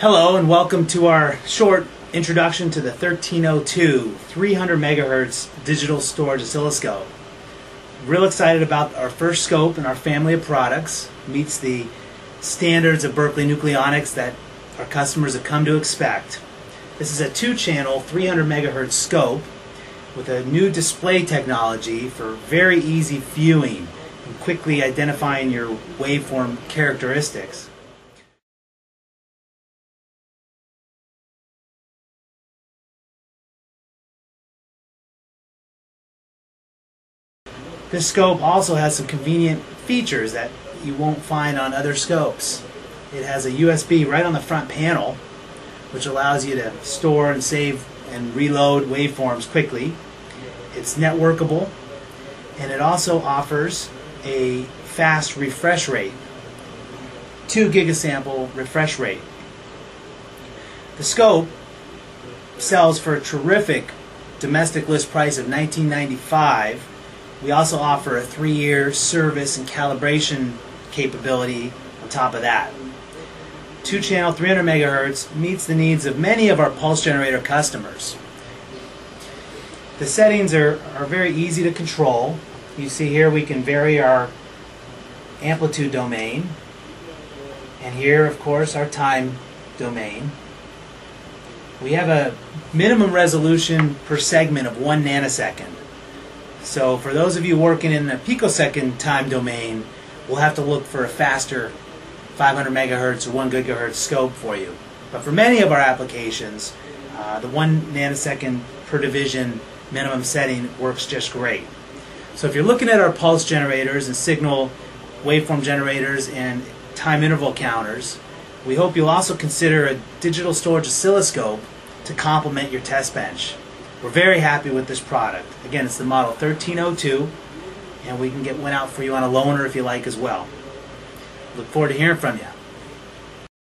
Hello and welcome to our short introduction to the 1302 300 megahertz digital storage oscilloscope. Real excited about our first scope in our family of products. Meets the standards of Berkeley Nucleonics that our customers have come to expect. This is a 2-channel 300 megahertz scope with a new display technology for very easy viewing and quickly identifying your waveform characteristics. This scope also has some convenient features that you won't find on other scopes. It has a USB right on the front panel, which allows you to store and save and reload waveforms quickly. It's networkable, and it also offers a fast refresh rate, 2 gigasample refresh rate. The scope sells for a terrific domestic list price of $19.95. We also offer a 3-year service and calibration capability on top of that. 2-channel 300 megahertz meets the needs of many of our pulse generator customers. The settings are very easy to control. You see here we can vary our amplitude domain, and here of course our time domain. We have a minimum resolution per segment of 1 nanosecond. So for those of you working in a picosecond time domain, we'll have to look for a faster 500 megahertz or 1 gigahertz scope for you. But for many of our applications, the 1 nanosecond per division minimum setting works just great. So if you're looking at our pulse generators and signal waveform generators and time interval counters, we hope you'll also consider a digital storage oscilloscope to complement your test bench. We're very happy with this product. Again, it's the model 1302, and we can get one out for you on a loaner if you like as well. Look forward to hearing from you.